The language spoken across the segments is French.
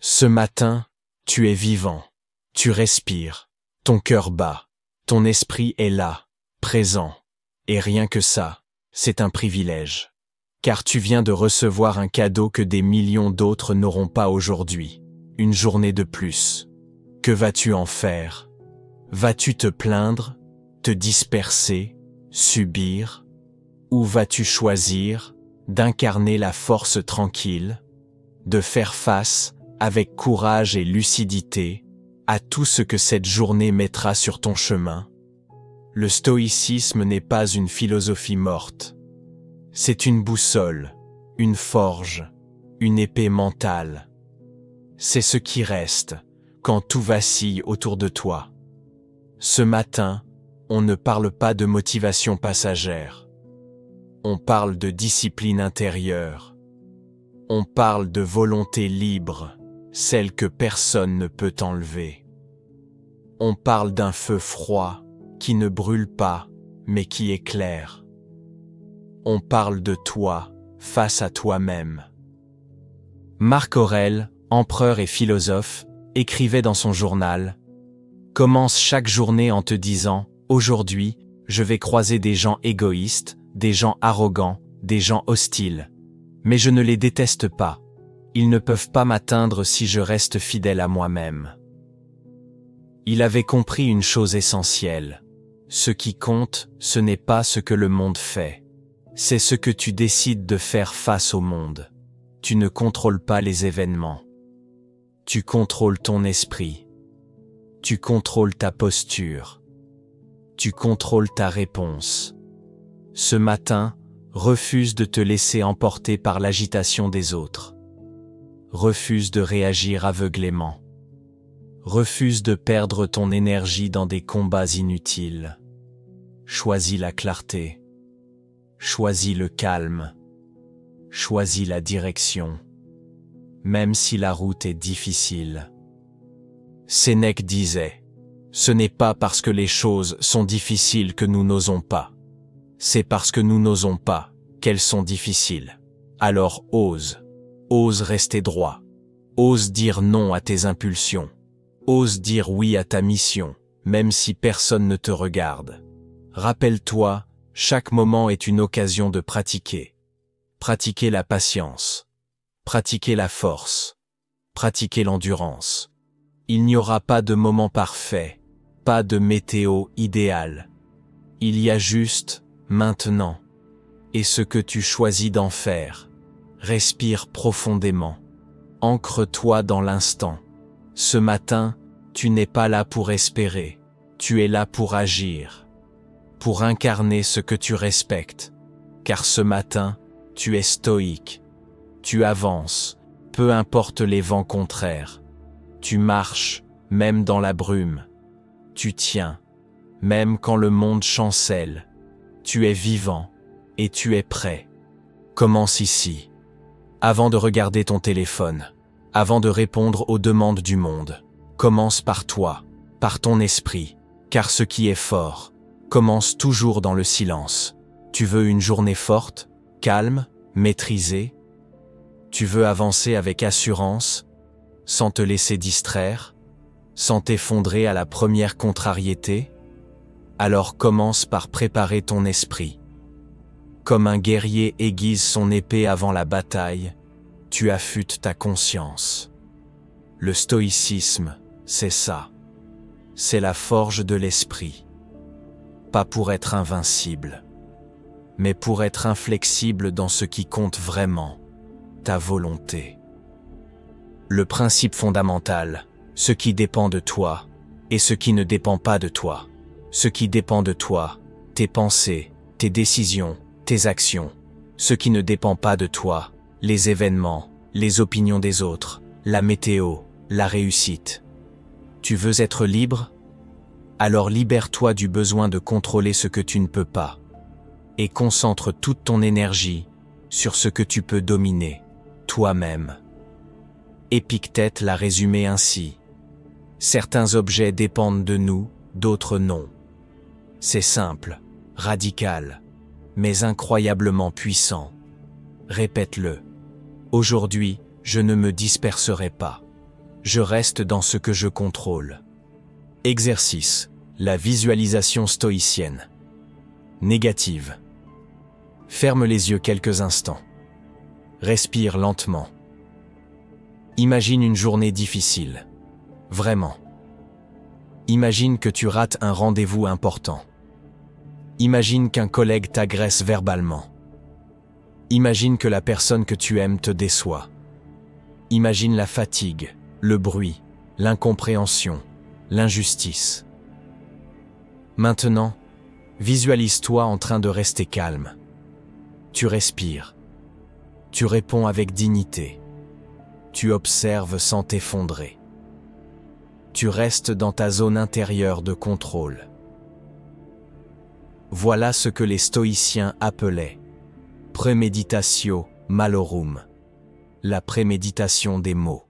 Ce matin, tu es vivant. Tu respires. Ton cœur bat. Ton esprit est là, présent. Et rien que ça, c'est un privilège. Car tu viens de recevoir un cadeau que des millions d'autres n'auront pas aujourd'hui. Une journée de plus. Que vas-tu en faire? Vas-tu te plaindre, te disperser, subir? Ou vas-tu choisir d'incarner la force tranquille, de faire face, avec courage et lucidité, à tout ce que cette journée mettra sur ton chemin? Le stoïcisme n'est pas une philosophie morte. C'est une boussole, une forge, une épée mentale. C'est ce qui reste quand tout vacille autour de toi. Ce matin, on ne parle pas de motivation passagère. On parle de discipline intérieure. On parle de volonté libre, celle que personne ne peut enlever. On parle d'un feu froid qui ne brûle pas, mais qui éclaire. On parle de toi face à toi-même. Marc Aurèle, empereur et philosophe, écrivait dans son journal « Commence chaque journée en te disant « Aujourd'hui, je vais croiser des gens égoïstes, des gens arrogants, des gens hostiles. Mais je ne les déteste pas. Ils ne peuvent pas m'atteindre si je reste fidèle à moi-même. » Il avait compris une chose essentielle. Ce qui compte, ce n'est pas ce que le monde fait. C'est ce que tu décides de faire face au monde. Tu ne contrôles pas les événements. Tu contrôles ton esprit. Tu contrôles ta posture. Tu contrôles ta réponse. Ce matin, refuse de te laisser emporter par l'agitation des autres. Refuse de réagir aveuglément. Refuse de perdre ton énergie dans des combats inutiles. Choisis la clarté. Choisis le calme. Choisis la direction. Même si la route est difficile. Sénèque disait, « Ce n'est pas parce que les choses sont difficiles que nous n'osons pas. C'est parce que nous n'osons pas qu'elles sont difficiles. Alors ose. Ose rester droit. Ose dire non à tes impulsions. Ose dire oui à ta mission, même si personne ne te regarde. Rappelle-toi, chaque moment est une occasion de pratiquer. Pratiquer la patience. Pratiquer la force. Pratiquer l'endurance. Il n'y aura pas de moment parfait, pas de météo idéale. Il y a juste maintenant. Et ce que tu choisis d'en faire. Respire profondément. Ancre-toi dans l'instant. Ce matin, tu n'es pas là pour espérer. Tu es là pour agir. Pour incarner ce que tu respectes. Car ce matin, tu es stoïque. Tu avances, peu importe les vents contraires. Tu marches, même dans la brume. Tu tiens, même quand le monde chancelle. Tu es vivant, et tu es prêt. Commence ici. Avant de regarder ton téléphone, avant de répondre aux demandes du monde, commence par toi, par ton esprit, car ce qui est fort, commence toujours dans le silence. Tu veux une journée forte, calme, maîtrisée? Tu veux avancer avec assurance, sans te laisser distraire, sans t'effondrer à la première contrariété? Alors commence par préparer ton esprit. Comme un guerrier aiguise son épée avant la bataille, tu affûtes ta conscience. Le stoïcisme, c'est ça. C'est la forge de l'esprit. Pas pour être invincible, mais pour être inflexible dans ce qui compte vraiment, ta volonté. Le principe fondamental, ce qui dépend de toi et ce qui ne dépend pas de toi. Ce qui dépend de toi, tes pensées, tes décisions, tes actions. Ce qui ne dépend pas de toi, les événements, les opinions des autres, la météo, la réussite. Tu veux être libre? Alors libère-toi du besoin de contrôler ce que tu ne peux pas. Et concentre toute ton énergie sur ce que tu peux dominer, toi-même. Épictète l'a résumé ainsi. Certains objets dépendent de nous, d'autres non. C'est simple, radical, mais incroyablement puissant. Répète-le. Aujourd'hui, je ne me disperserai pas. Je reste dans ce que je contrôle. Exercice. La visualisation stoïcienne. Négative. Ferme les yeux quelques instants. Respire lentement. Imagine une journée difficile. Vraiment. Imagine que tu rates un rendez-vous important. Imagine qu'un collègue t'agresse verbalement. Imagine que la personne que tu aimes te déçoit. Imagine la fatigue, le bruit, l'incompréhension, l'injustice. Maintenant, visualise-toi en train de rester calme. Tu respires. Tu réponds avec dignité. Tu observes sans t'effondrer. Tu restes dans ta zone intérieure de contrôle. Voilà ce que les stoïciens appelaient premeditatio malorum, la préméditation des maux.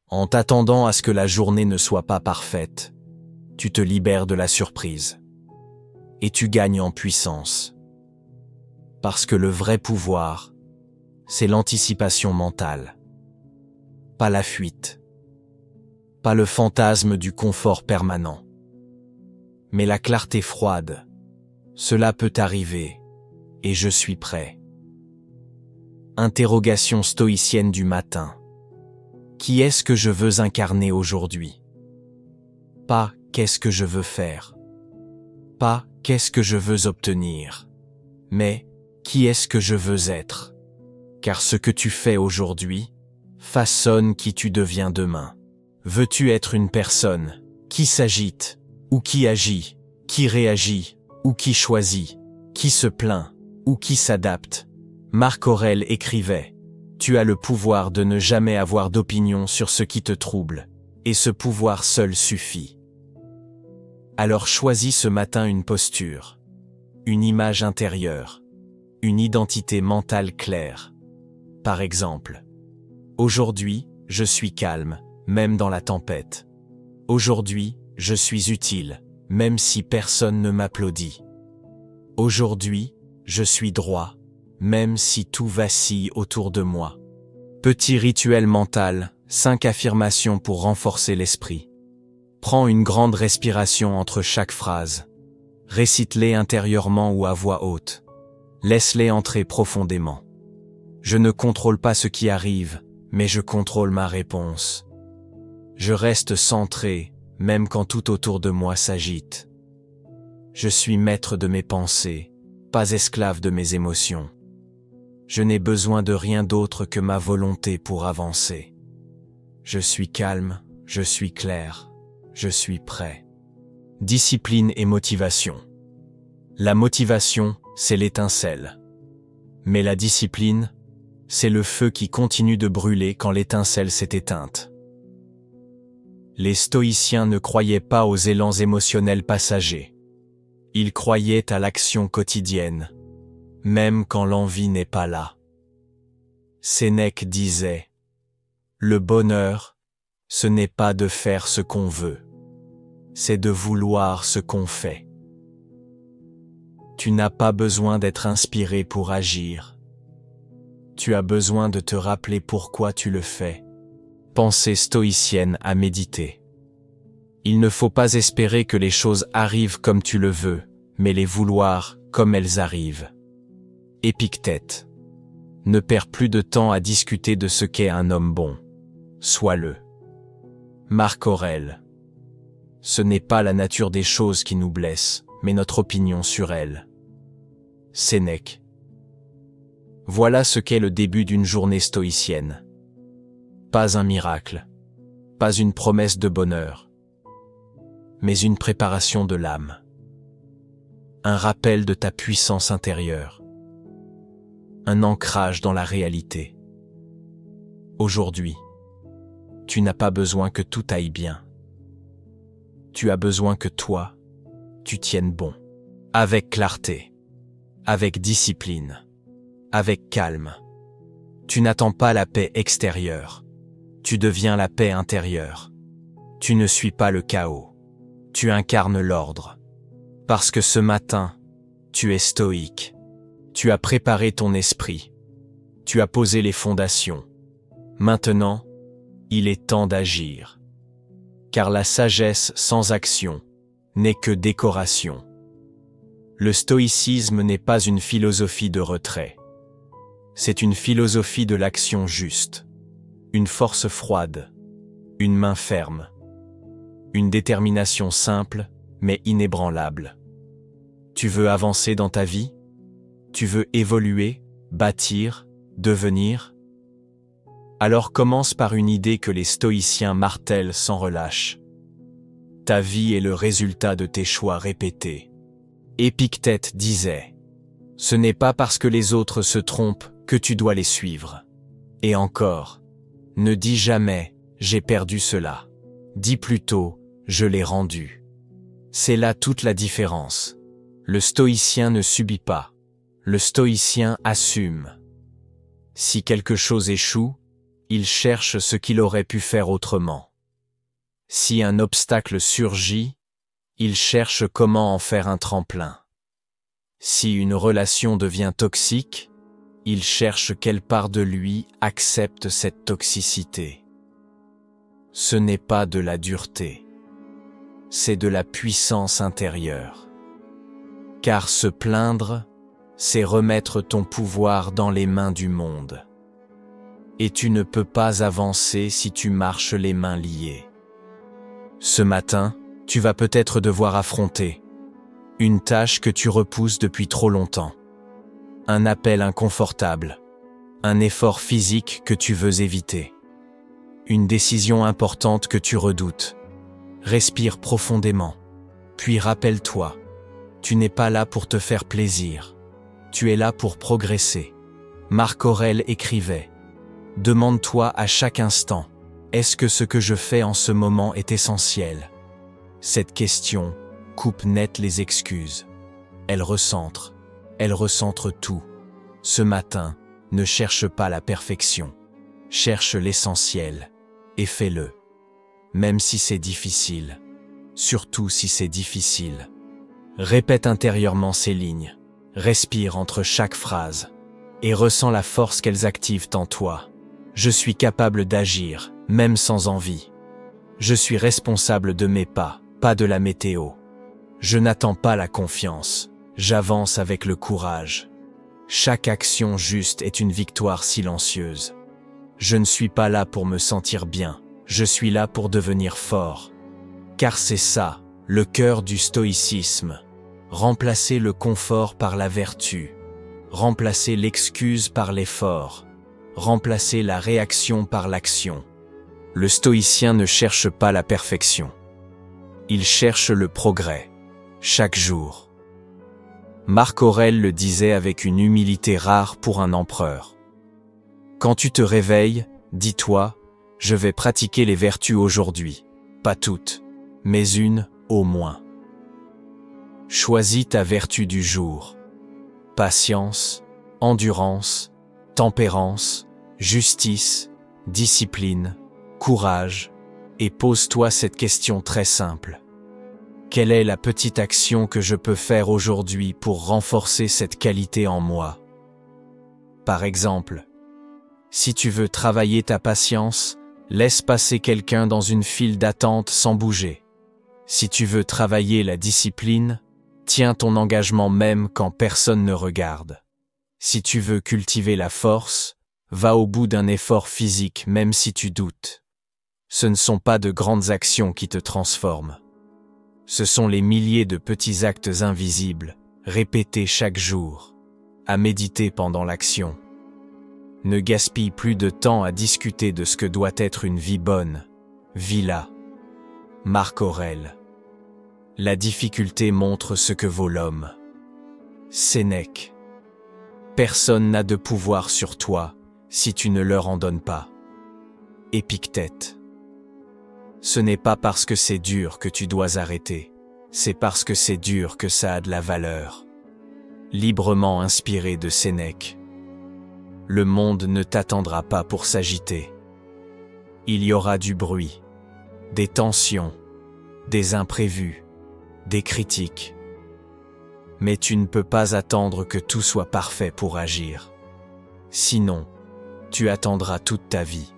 En t'attendant à ce que la journée ne soit pas parfaite, tu te libères de la surprise. Et tu gagnes en puissance. Parce que le vrai pouvoir, c'est l'anticipation mentale. Pas la fuite. Pas le fantasme du confort permanent. Mais la clarté froide. Cela peut arriver, et je suis prêt. Interrogation stoïcienne du matin. Qui est-ce que je veux incarner aujourd'hui? Pas qu'est-ce que je veux faire. Pas qu'est-ce que je veux obtenir. Mais qui est-ce que je veux être? Car ce que tu fais aujourd'hui façonne qui tu deviens demain. Veux-tu être une personne qui s'agite ou qui agit, qui réagit ou qui choisit, qui se plaint ou qui s'adapte? Marc Aurèle écrivait « Tu as le pouvoir de ne jamais avoir d'opinion sur ce qui te trouble, et ce pouvoir seul suffit. » Alors choisis ce matin une posture, une image intérieure, une identité mentale claire. Par exemple, aujourd'hui, je suis calme, même dans la tempête. Aujourd'hui, je suis utile, même si personne ne m'applaudit. Aujourd'hui, je suis droit, même si tout vacille autour de moi. Petit rituel mental, 5 affirmations pour renforcer l'esprit. Prends une grande respiration entre chaque phrase. Récite-les intérieurement ou à voix haute. Laisse-les entrer profondément. Je ne contrôle pas ce qui arrive, mais je contrôle ma réponse. Je reste centré, même quand tout autour de moi s'agite. Je suis maître de mes pensées, pas esclave de mes émotions. Je n'ai besoin de rien d'autre que ma volonté pour avancer. Je suis calme, je suis clair, je suis prêt. Discipline et motivation. La motivation, c'est l'étincelle. Mais la discipline, c'est le feu qui continue de brûler quand l'étincelle s'est éteinte. Les stoïciens ne croyaient pas aux élans émotionnels passagers. Ils croyaient à l'action quotidienne, même quand l'envie n'est pas là. Sénèque disait « Le bonheur, ce n'est pas de faire ce qu'on veut, c'est de vouloir ce qu'on fait. » Tu n'as pas besoin d'être inspiré pour agir. Tu as besoin de te rappeler pourquoi tu le fais. Pensée stoïcienne à méditer. Il ne faut pas espérer que les choses arrivent comme tu le veux, mais les vouloir comme elles arrivent. Épictète. Ne perds plus de temps à discuter de ce qu'est un homme bon. Sois-le. Marc Aurèle. Ce n'est pas la nature des choses qui nous blesse, mais notre opinion sur elles. Sénèque. Voilà ce qu'est le début d'une journée stoïcienne. Pas un miracle, pas une promesse de bonheur, mais une préparation de l'âme. Un rappel de ta puissance intérieure. Un ancrage dans la réalité. Aujourd'hui, tu n'as pas besoin que tout aille bien. Tu as besoin que toi, tu tiennes bon. Avec clarté, avec discipline, avec calme. Tu n'attends pas la paix extérieure. Tu deviens la paix intérieure. Tu ne suis pas le chaos. Tu incarnes l'ordre. Parce que ce matin, tu es stoïque. Tu as préparé ton esprit. Tu as posé les fondations. Maintenant, Il est temps d'agir. Car la sagesse sans action n'est que décoration. Le stoïcisme n'est pas une philosophie de retrait. C'est une philosophie de l'action juste. Une force froide. Une main ferme. Une détermination simple, mais inébranlable. Tu veux avancer dans ta vie? Tu veux évoluer, bâtir, devenir? Alors commence par une idée que les stoïciens martèlent sans relâche. Ta vie est le résultat de tes choix répétés. Épictète disait « Ce n'est pas parce que les autres se trompent que tu dois les suivre. » Et encore, ne dis jamais « j'ai perdu cela ». Dis plutôt « je l'ai rendu ». C'est là toute la différence. Le stoïcien ne subit pas. Le stoïcien assume. Si quelque chose échoue, il cherche ce qu'il aurait pu faire autrement. Si un obstacle surgit, il cherche comment en faire un tremplin. Si une relation devient toxique, il cherche quelle part de lui accepte cette toxicité. Ce n'est pas de la dureté, c'est de la puissance intérieure. Car se plaindre, c'est remettre ton pouvoir dans les mains du monde. Et tu ne peux pas avancer si tu marches les mains liées. Ce matin, tu vas peut-être devoir affronter une tâche que tu repousses depuis trop longtemps, un appel inconfortable, un effort physique que tu veux éviter, une décision importante que tu redoutes. Respire profondément, puis rappelle-toi, tu n'es pas là pour te faire plaisir, tu es là pour progresser. Marc Aurèle écrivait « Demande-toi à chaque instant, est-ce que ce que je fais en ce moment est essentiel ?» Cette question coupe net les excuses. Elle recentre tout. Ce matin, ne cherche pas la perfection. Cherche l'essentiel et fais-le. Même si c'est difficile. Surtout si c'est difficile. Répète intérieurement ces lignes. Respire entre chaque phrase. Et ressens la force qu'elles activent en toi. Je suis capable d'agir, même sans envie. Je suis responsable de mes pas, pas de la météo. Je n'attends pas la confiance, j'avance avec le courage. Chaque action juste est une victoire silencieuse. Je ne suis pas là pour me sentir bien, je suis là pour devenir fort. Car c'est ça, le cœur du stoïcisme. Remplacer le confort par la vertu. Remplacer l'excuse par l'effort. Remplacer la réaction par l'action. Le stoïcien ne cherche pas la perfection. Il cherche le progrès, chaque jour. Marc Aurèle le disait avec une humilité rare pour un empereur. Quand tu te réveilles, dis-toi, je vais pratiquer les vertus aujourd'hui. Pas toutes, mais une, au moins. Choisis ta vertu du jour. Patience, endurance, tempérance, justice, discipline, courage, et pose-toi cette question très simple. Quelle est la petite action que je peux faire aujourd'hui pour renforcer cette qualité en moi? Par exemple, si tu veux travailler ta patience, laisse passer quelqu'un dans une file d'attente sans bouger. Si tu veux travailler la discipline, tiens ton engagement même quand personne ne regarde. Si tu veux cultiver la force, va au bout d'un effort physique même si tu doutes. Ce ne sont pas de grandes actions qui te transforment. Ce sont les milliers de petits actes invisibles, répétés chaque jour, à méditer pendant l'action. Ne gaspille plus de temps à discuter de ce que doit être une vie bonne. Vis-la. Marc Aurèle. La difficulté montre ce que vaut l'homme. Sénèque. Personne n'a de pouvoir sur toi si tu ne leur en donnes pas. Épictète. Ce n'est pas parce que c'est dur que tu dois arrêter, c'est parce que c'est dur que ça a de la valeur. Librement inspiré de Sénèque. Le monde ne t'attendra pas pour s'agiter. Il y aura du bruit, des tensions, des imprévus, des critiques. Mais tu ne peux pas attendre que tout soit parfait pour agir. Sinon, tu attendras toute ta vie.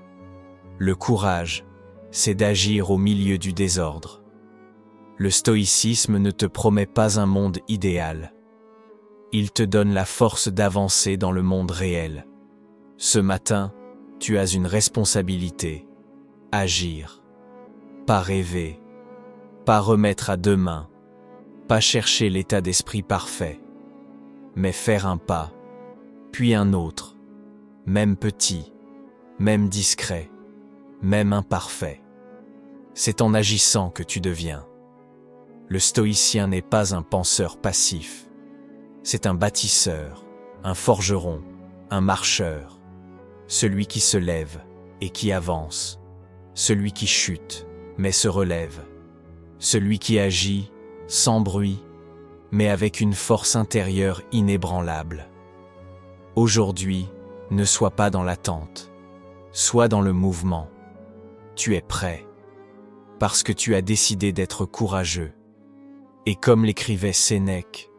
Le courage, c'est d'agir au milieu du désordre. Le stoïcisme ne te promet pas un monde idéal. Il te donne la force d'avancer dans le monde réel. Ce matin, tu as une responsabilité. Agir. Pas rêver. Pas remettre à demain. Pas chercher l'état d'esprit parfait. Mais faire un pas, puis un autre. Même petit, même discret, même imparfait. C'est en agissant que tu deviens. Le stoïcien n'est pas un penseur passif. C'est un bâtisseur, un forgeron, un marcheur. Celui qui se lève et qui avance. Celui qui chute, mais se relève. Celui qui agit, sans bruit, mais avec une force intérieure inébranlable. Aujourd'hui, ne sois pas dans l'attente. Sois dans le mouvement. Tu es prêt. Parce que tu as décidé d'être courageux. Et comme l'écrivait Sénèque,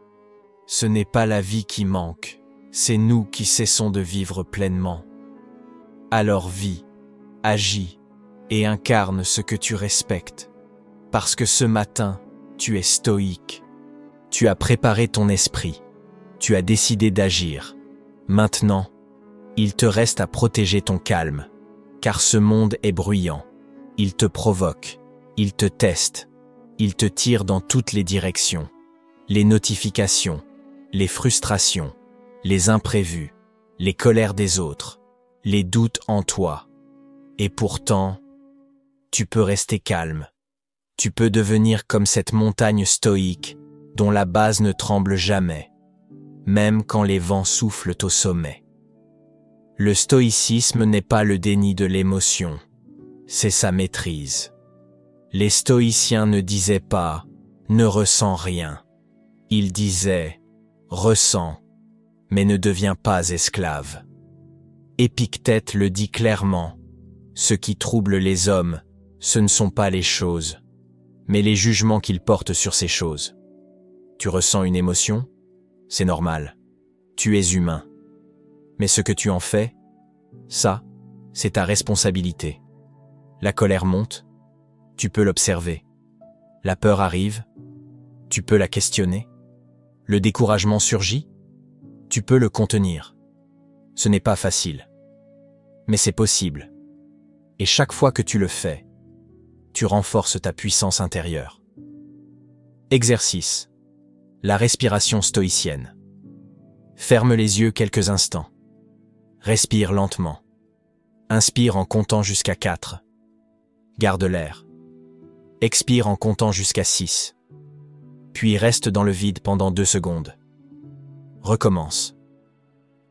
ce n'est pas la vie qui manque, c'est nous qui cessons de vivre pleinement. Alors vis, agis et incarne ce que tu respectes. Parce que ce matin, tu es stoïque. Tu as préparé ton esprit. Tu as décidé d'agir. Maintenant, il te reste à protéger ton calme. Car ce monde est bruyant. Il te provoque. Il te teste. Il te tire dans toutes les directions. Les notifications, les frustrations, les imprévus, les colères des autres, les doutes en toi. Et pourtant, tu peux rester calme. Tu peux devenir comme cette montagne stoïque dont la base ne tremble jamais, même quand les vents soufflent au sommet. Le stoïcisme n'est pas le déni de l'émotion, c'est sa maîtrise. Les stoïciens ne disaient pas « ne ressens rien ». Ils disaient « ressens, mais ne deviens pas esclave ». Épictète le dit clairement « ce qui trouble les hommes, ce ne sont pas les choses, mais les jugements qu'ils portent sur ces choses. » Tu ressens une émotion? C'est normal. Tu es humain. Mais ce que tu en fais, ça, c'est ta responsabilité. La colère monte, tu peux l'observer. La peur arrive, tu peux la questionner. Le découragement surgit, tu peux le contenir. Ce n'est pas facile, mais c'est possible. Et chaque fois que tu le fais, tu renforces ta puissance intérieure. Exercice. La respiration stoïcienne. Ferme les yeux quelques instants. Respire lentement. Inspire en comptant jusqu'à 4. Garde l'air. Expire en comptant jusqu'à 6. Puis reste dans le vide pendant 2 secondes. Recommence.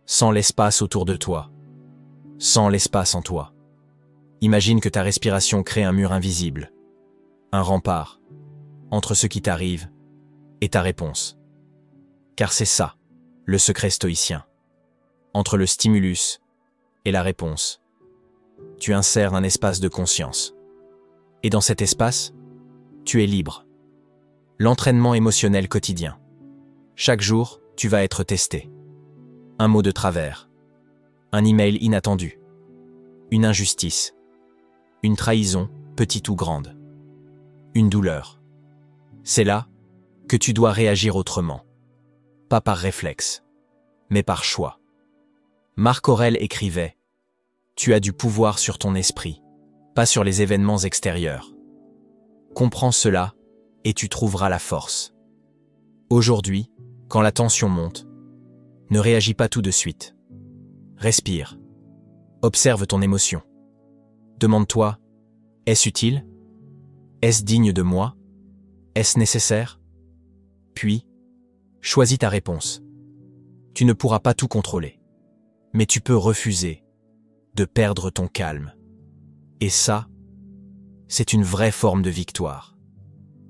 Sens l'espace autour de toi. Sens l'espace en toi. Imagine que ta respiration crée un mur invisible. Un rempart. Entre ce qui t'arrive et ta réponse. Car c'est ça, le secret stoïcien. Entre le stimulus et la réponse, tu insères un espace de conscience. Et dans cet espace, tu es libre. L'entraînement émotionnel quotidien. Chaque jour, tu vas être testé. Un mot de travers. Un email inattendu. Une injustice. Une trahison, petite ou grande. Une douleur. C'est là que tu dois réagir autrement. Pas par réflexe, mais par choix. Marc Aurèle écrivait « Tu as du pouvoir sur ton esprit, pas sur les événements extérieurs. Comprends cela et tu trouveras la force. » Aujourd'hui, quand la tension monte, ne réagis pas tout de suite. Respire. Observe ton émotion. Demande-toi « Est-ce utile? Est-ce digne de moi? Est-ce nécessaire ?» Puis, choisis ta réponse. Tu ne pourras pas tout contrôler, mais tu peux refuser de perdre ton calme. Et ça, c'est une vraie forme de victoire.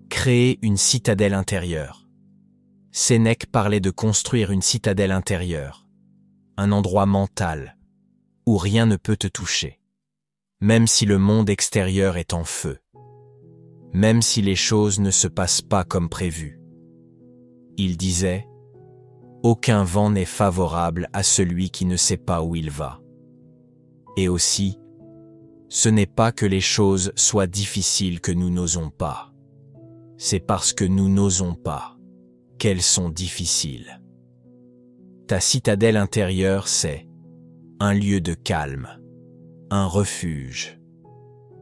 Créer une citadelle intérieure. Sénèque parlait de construire une citadelle intérieure, un endroit mental où rien ne peut te toucher, même si le monde extérieur est en feu, même si les choses ne se passent pas comme prévu. Il disait « Aucun vent n'est favorable à celui qui ne sait pas où il va. » Et aussi, Ce n'est pas que les choses soient difficiles que nous n'osons pas. C'est parce que nous n'osons pas qu'elles sont difficiles. Ta citadelle intérieure, c'est un lieu de calme, un refuge,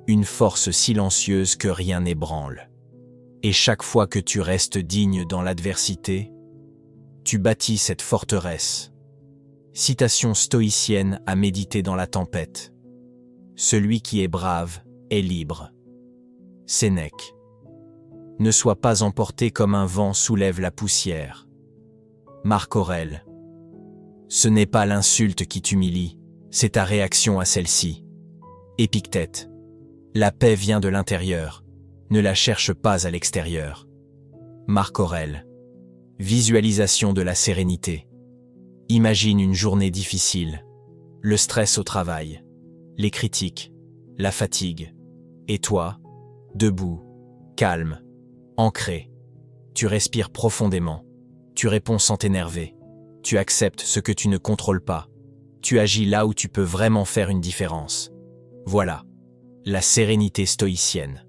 une force silencieuse que rien n'ébranle. Et chaque fois que tu restes digne dans l'adversité, tu bâtis cette forteresse. Citation stoïcienne à méditer dans la tempête. Celui qui est brave est libre. Sénèque. Ne sois pas emporté comme un vent soulève la poussière. Marc Aurèle. Ce n'est pas l'insulte qui t'humilie, c'est ta réaction à celle-ci. Épictète. La paix vient de l'intérieur, ne la cherche pas à l'extérieur. Marc Aurèle. Visualisation de la sérénité. Imagine une journée difficile, le stress au travail, les critiques, la fatigue. Et toi, debout, calme, ancré. Tu respires profondément, tu réponds sans t'énerver, tu acceptes ce que tu ne contrôles pas, tu agis là où tu peux vraiment faire une différence. Voilà, la sérénité stoïcienne.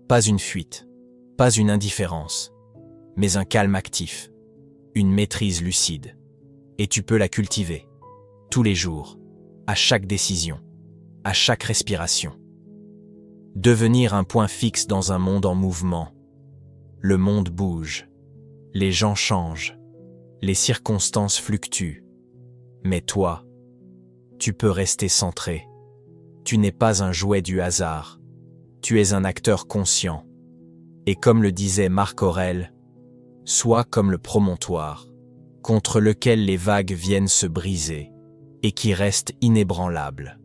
Pas une fuite, pas une indifférence, mais un calme actif, une maîtrise lucide. Et tu peux la cultiver, tous les jours, à chaque décision, à chaque respiration. Devenir un point fixe dans un monde en mouvement. Le monde bouge, les gens changent, les circonstances fluctuent. Mais toi, tu peux rester centré. Tu n'es pas un jouet du hasard, tu es un acteur conscient. Et comme le disait Marc Aurèle, sois comme le promontoire, contre lequel les vagues viennent se briser, et qui reste inébranlable.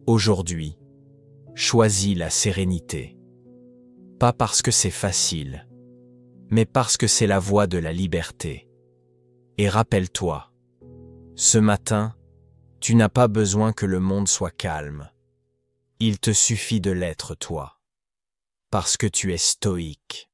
Aujourd'hui, choisis la sérénité. Pas parce que c'est facile, mais parce que c'est la voie de la liberté. Et rappelle-toi, ce matin, tu n'as pas besoin que le monde soit calme. Il te suffit de l'être toi, parce que tu es stoïque.